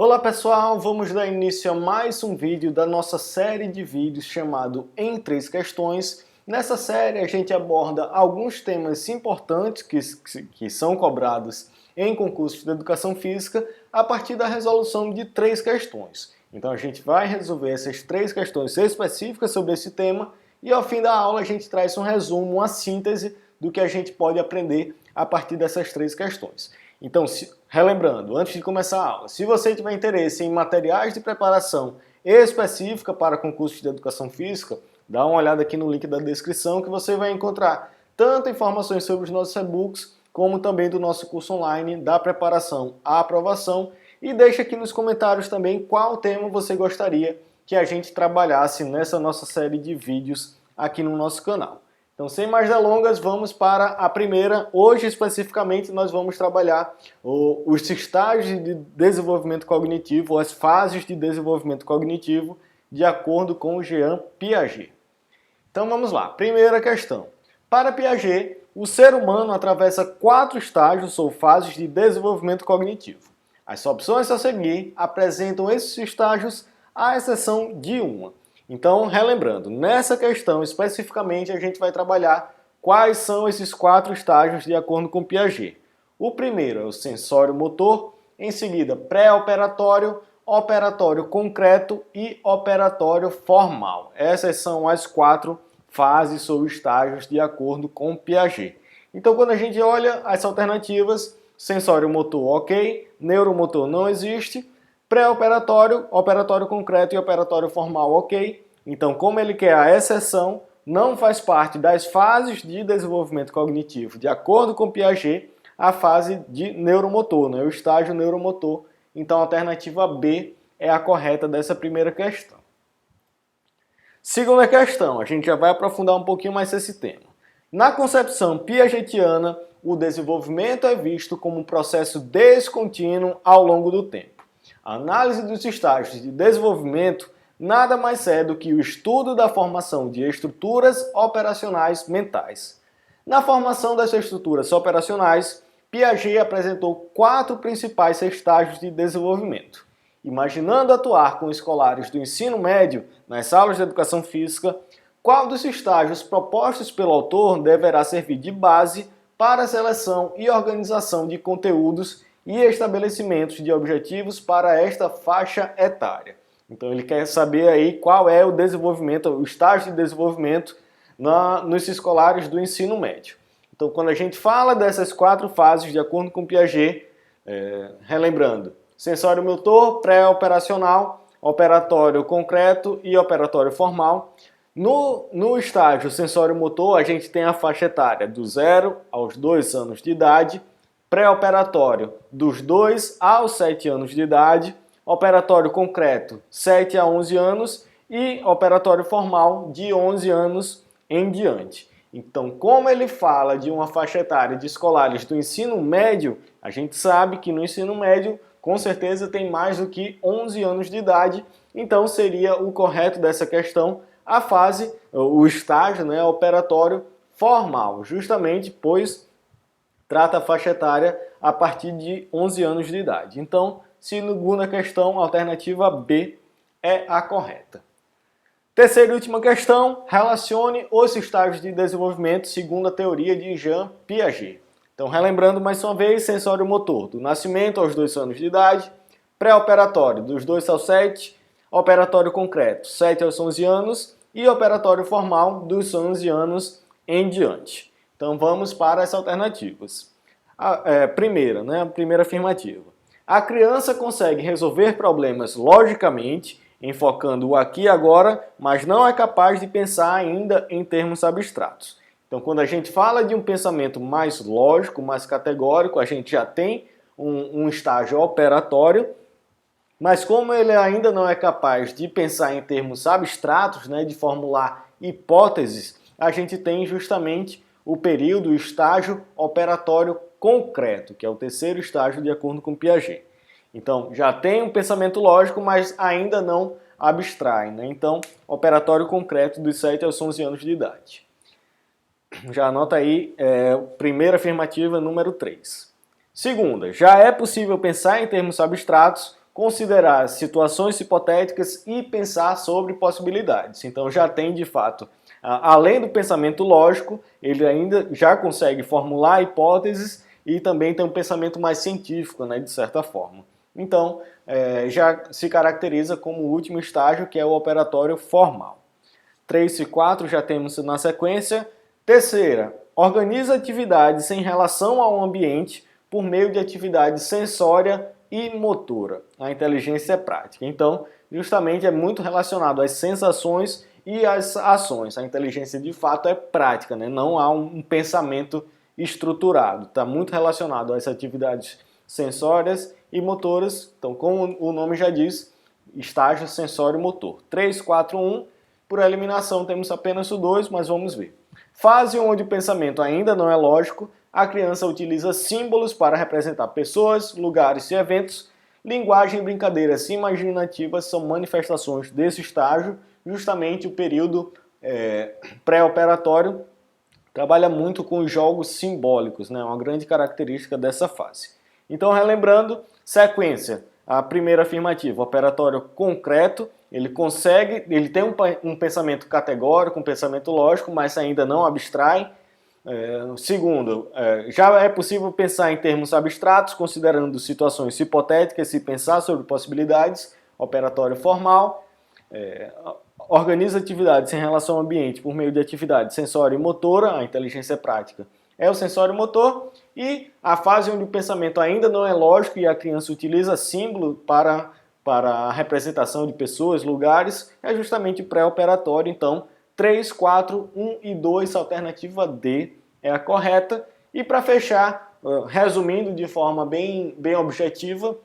Olá pessoal, vamos dar início a mais um vídeo da nossa série de vídeos chamado Em 3 Questões. Nessa série a gente aborda alguns temas importantes que são cobrados em concursos de educação física a partir da resolução de 3 questões. Então a gente vai resolver essas 3 questões específicas sobre esse tema e ao fim da aula a gente traz um resumo, uma síntese do que a gente pode aprender a partir dessas 3 questões. Então, relembrando, antes de começar a aula, se você tiver interesse em materiais de preparação específica para concursos de educação física, dá uma olhada aqui no link da descrição que você vai encontrar tanto informações sobre os nossos e-books, como também do nosso curso online da preparação à aprovação. E deixa aqui nos comentários também qual tema você gostaria que a gente trabalhasse nessa nossa série de vídeos aqui no nosso canal. Então, sem mais delongas, vamos para a primeira. Hoje, especificamente, nós vamos trabalhar os estágios de desenvolvimento cognitivo, as fases de desenvolvimento cognitivo, de acordo com Jean Piaget. Então, vamos lá. Primeira questão. Para Piaget, o ser humano atravessa 4 estágios ou fases de desenvolvimento cognitivo. As opções a seguir apresentam esses estágios, à exceção de uma. Então, relembrando, nessa questão especificamente a gente vai trabalhar quais são esses 4 estágios de acordo com Piaget. O primeiro é o sensório-motor, em seguida pré-operatório, operatório concreto e operatório formal. Essas são as 4 fases ou estágios de acordo com Piaget. Então, quando a gente olha as alternativas, sensório-motor ok, neuromotor não existe, pré-operatório, operatório concreto e operatório formal, ok. Então, como ele quer a exceção, não faz parte das fases de desenvolvimento cognitivo. De acordo com Piaget, a fase de neuromotor, né? O estágio neuromotor. Então, a alternativa B é a correta dessa primeira questão. Segunda questão, a gente já vai aprofundar um pouquinho mais esse tema. Na concepção piagetiana, o desenvolvimento é visto como um processo descontínuo ao longo do tempo. A análise dos estágios de desenvolvimento nada mais é do que o estudo da formação de estruturas operacionais mentais. Na formação dessas estruturas operacionais, Piaget apresentou 4 principais estágios de desenvolvimento. Imaginando atuar com escolares do ensino médio nas aulas de educação física, qual dos estágios propostos pelo autor deverá servir de base para a seleção e organização de conteúdos e estabelecimentos de objetivos para esta faixa etária. Então ele quer saber aí qual é o desenvolvimento, o estágio de desenvolvimento nos escolares do ensino médio. Então quando a gente fala dessas 4 fases de acordo com Piaget, relembrando, sensório-motor, pré-operacional, operatório concreto e operatório formal. No estágio sensório-motor a gente tem a faixa etária do 0 aos 2 anos de idade, pré-operatório dos 2 aos 7 anos de idade, operatório concreto 7 a 11 anos e operatório formal de 11 anos em diante. Então, como ele fala de uma faixa etária de escolares do ensino médio, a gente sabe que no ensino médio, com certeza, tem mais do que 11 anos de idade, então seria o correto dessa questão a fase, o estágio, né, operatório formal, justamente pois trata a faixa etária a partir de 11 anos de idade. Então, segunda questão, a alternativa B é a correta. Terceira e última questão, relacione os estágios de desenvolvimento segundo a teoria de Jean Piaget. Então, relembrando mais uma vez, sensório-motor, do nascimento aos 2 anos de idade, pré-operatório, dos 2 aos 7, operatório concreto, 7 aos 11 anos, e operatório formal, dos 11 anos em diante. Então vamos para as alternativas. Primeira, né? A primeira afirmativa. A criança consegue resolver problemas logicamente, enfocando o aqui e agora, mas não é capaz de pensar ainda em termos abstratos. Então quando a gente fala de um pensamento mais lógico, mais categórico, a gente já tem um estágio operatório, mas como ele ainda não é capaz de pensar em termos abstratos, né, de formular hipóteses, a gente tem justamente o período, o estágio operatório concreto, que é o terceiro estágio de acordo com Piaget. Então, já tem um pensamento lógico, mas ainda não abstrai, né? Então, operatório concreto dos 7 aos 11 anos de idade. Já anota aí, primeira afirmativa, número 3. Segunda, já é possível pensar em termos abstratos considerar situações hipotéticas e pensar sobre possibilidades. Então já tem de fato, além do pensamento lógico, ele ainda já consegue formular hipóteses e também tem um pensamento mais científico, né, de certa forma. Então já se caracteriza como o último estágio, que é o operatório formal. 3 e 4 já temos na sequência. Terceira, organiza atividades em relação ao ambiente por meio de atividade sensória e motora. A inteligência é prática. Então, justamente é muito relacionado às sensações e às ações. A inteligência, de fato, é prática, né? Não há um pensamento estruturado. Está muito relacionado às atividades sensórias e motoras. Então, como o nome já diz, estágio sensório-motor. 3, 4, 1. Por eliminação, temos apenas o 2, mas vamos ver. Fase onde o pensamento ainda não é lógico, a criança utiliza símbolos para representar pessoas, lugares e eventos. Linguagem e brincadeiras imaginativas são manifestações desse estágio. Justamente o período pré-operatório trabalha muito com jogos simbólicos, né? Uma grande característica dessa fase. Então, relembrando, sequência. A primeira afirmativa, operatório concreto, ele tem um pensamento categórico, um pensamento lógico, mas ainda não abstrai. Segundo, já é possível pensar em termos abstratos, considerando situações hipotéticas e pensar sobre possibilidades. Operatório formal, organiza atividades em relação ao ambiente por meio de atividade sensória e motora, a inteligência prática é o sensório motor, e a fase onde o pensamento ainda não é lógico e a criança utiliza símbolo para a representação de pessoas, lugares, é justamente o pré-operatório. Então, 3, 4, 1 e 2, alternativa D é a correta. E para fechar, resumindo de forma bem objetiva,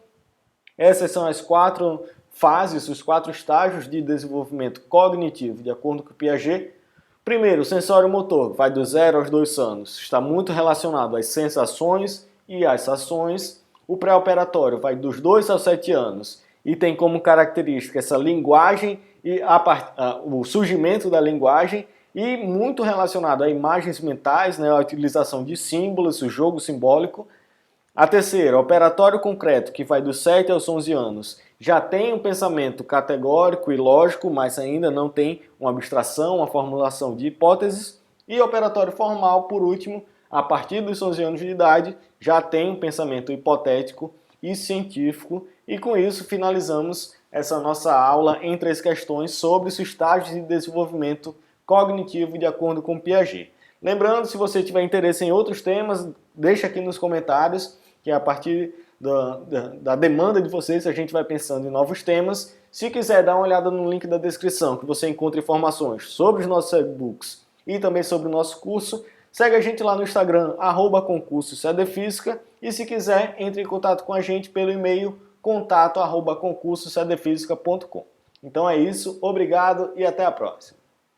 essas são as 4 fases, os 4 estágios de desenvolvimento cognitivo, de acordo com o Piaget. Primeiro, o sensório motor vai do 0 aos 2 anos, está muito relacionado às sensações e às ações. O pré-operatório vai dos 2 aos 7 anos e tem como característica essa linguagem e o surgimento da linguagem, e muito relacionado a imagens mentais, né, a utilização de símbolos, o jogo simbólico. A terceira, operatório concreto, que vai dos 7 aos 11 anos, já tem um pensamento categórico e lógico, mas ainda não tem uma abstração, uma formulação de hipóteses. E operatório formal, por último, a partir dos 11 anos de idade, já tem um pensamento hipotético e científico. E com isso finalizamos essa nossa aula em 3 questões sobre os estágios de desenvolvimento cognitivo de acordo com Piaget. Lembrando, se você tiver interesse em outros temas, deixa aqui nos comentários, que a partir da demanda de vocês a gente vai pensando em novos temas. Se quiser, dá uma olhada no link da descrição, que você encontra informações sobre os nossos e-books e também sobre o nosso curso. Segue a gente lá no Instagram, @concurso-cdfísica, e se quiser, entre em contato com a gente pelo e-mail contato@concurso-cdfísica.com. Então é isso, obrigado e até a próxima.